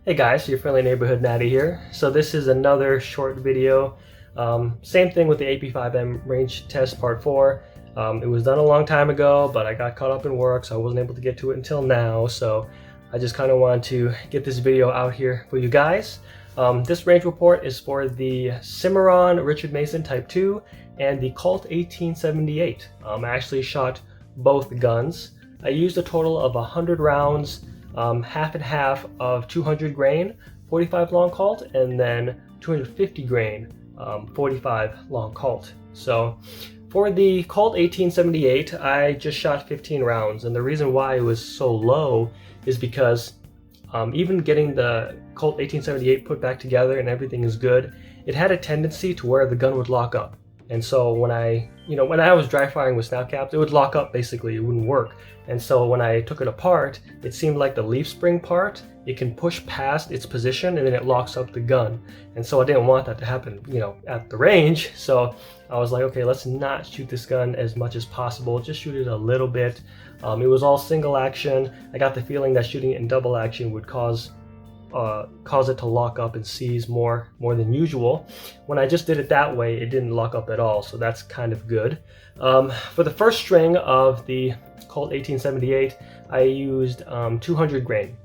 Hey guys, your friendly neighborhood Natty here. So this is another short video. Same thing with the AP5M range test part 4. It was done a long time ago, but I got caught up in work, so I wasn't able to get to it until now. So I just kind of wanted to get this video out here for you guys. This range report is for the Cimarron Richard Mason Type 2 and the Colt 1878. I actually shot both guns. I used a total of 100 rounds, half and half of 200 grain 45 long Colt, and then 250 grain 45 long Colt. So for the Colt 1878, I just shot 15 rounds, and the reason why it was so low is because even getting the Colt 1878 put back together and everything is good, it had a tendency to where the gun would lock up. And so when I was dry firing with snap caps, it would lock up basically, it wouldn't work. And so when I took it apart, it seemed like the leaf spring part, it can push past its position and then it locks up the gun. And so I didn't want that to happen, at the range. So I was like, okay, let's not shoot this gun as much as possible, just shoot it a little bit. It was all single action. I got the feeling that shooting it in double action would cause it to lock up and seize more than usual. When I just did it that way, it didn't lock up at all, so that's kind of good. For the first string of the Colt 1878, I used 200 grain,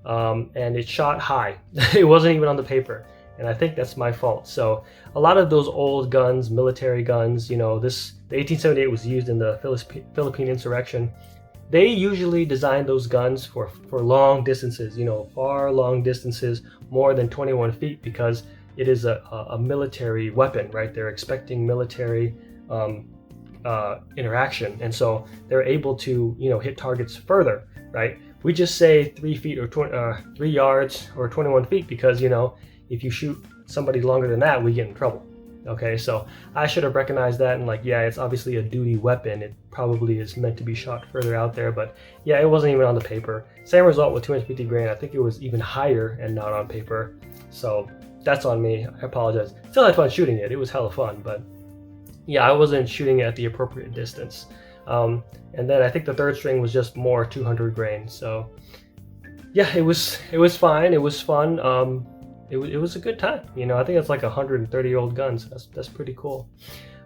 and it shot high. It wasn't even on the paper, and I think that's my fault. So a lot of those old guns, military guns, the 1878 was used in the Philippine insurrection. They usually design those guns for long distances, far long distances, more than 21 feet, because it is a military weapon, right? They're expecting military interaction, and so they're able to, hit targets further, right? We just say 3 feet or 3 yards or 21 feet because, if you shoot somebody longer than that, we get in trouble. Okay, so I should have recognized that and yeah, it's obviously a duty weapon. It probably is meant to be shot further out there, but yeah, it wasn't even on the paper. Same result with 250 grain. I think it was even higher and not on paper. So that's on me. I apologize. Still had fun shooting it. It was hella fun, but yeah, I wasn't shooting it at the appropriate distance. And then I think the third string was just more 200 grain. So yeah, it was fine. It was fun. It was a good time. I think it's like 130-year-old guns. That's pretty cool.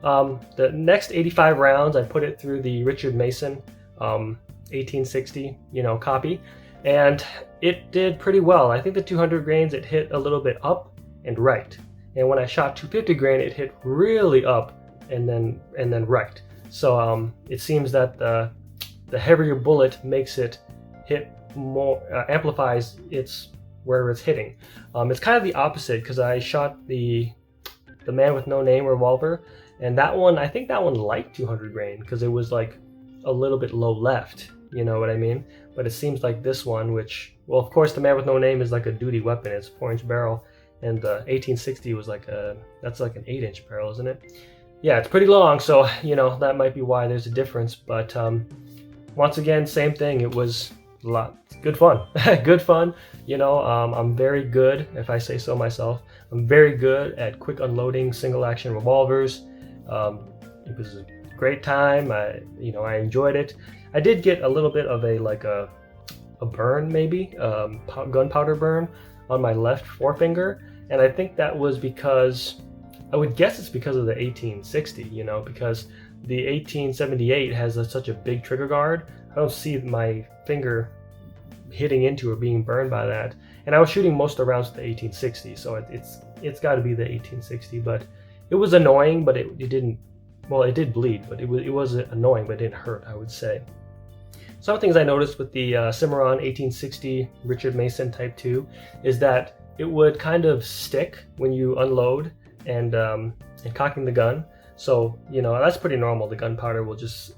The next 85 rounds, I put it through the Richard Mason 1860, copy, and it did pretty well. I think the 200 grains, it hit a little bit up and right, and when I shot 250 grain, it hit really up and then right. So it seems that the heavier bullet makes it hit more, amplifies its where it's hitting. It's kind of the opposite, because I shot the Man with No Name revolver, and that one, I think that one liked 200 grain because it was like a little bit low left, you know what I mean? But it seems like this one, which, well, of course the Man with No Name is like a duty weapon. It's a 4-inch barrel, and the 1860 was that's like an 8-inch barrel, isn't it? Yeah, it's pretty long, so that might be why there's a difference. But once again, same thing. It was a lot good fun. Good fun. I'm very good, if I say so myself. I'm very good at quick unloading single action revolvers. It was a great time. I enjoyed it. I did get a little bit of a burn, maybe gunpowder burn on my left forefinger, and I think that was because, I would guess it's because of the 1860, because the 1878 has such a big trigger guard. I don't see my finger hitting into or being burned by that. And I was shooting most of the rounds with the 1860, so it's got to be the 1860. But it was annoying, but it didn't, well, it did bleed, but it was annoying, but it didn't hurt, I would say. Some things I noticed with the Cimarron 1860 Richard Mason Type 2 is that it would kind of stick when you unload and cocking the gun. So that's pretty normal. The gunpowder will just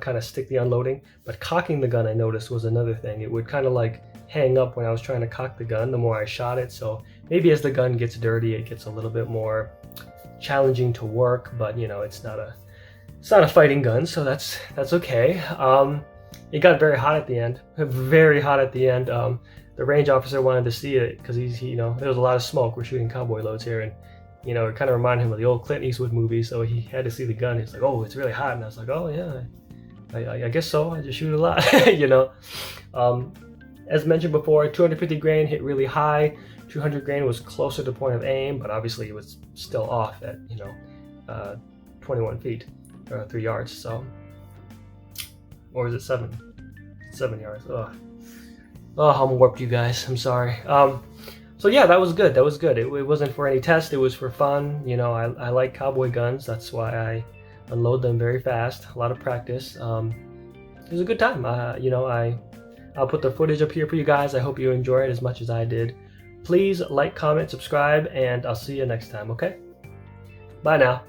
kind of stick the unloading, but cocking the gun, I noticed, was another thing. It would kind of hang up when I was trying to cock the gun the more I shot it. So maybe as the gun gets dirty, it gets a little bit more challenging to work, but it's not a fighting gun, so that's okay. It got very hot at the end. Very hot at the end. The range officer wanted to see it because there was a lot of smoke. We're shooting cowboy loads here, and it kind of reminded him of the old Clint Eastwood movie, so he had to see the gun. He's like, oh, it's really hot. And I was like, oh yeah, I guess so. I just shoot a lot, as mentioned before, 250 grain hit really high. 200 grain was closer to point of aim, but obviously it was still off at 21 feet or 3 yards. So, or is it 7 yards? Oh, I'm warped, you guys. I'm sorry. So yeah, that was good. That was good. It wasn't for any test. It was for fun. I like cowboy guns. That's why I unload them very fast. A lot of practice. It was a good time. I'll put the footage up here for you guys. I hope you enjoy it as much as I did. Please like, comment, subscribe, and I'll see you next time, okay? Bye now.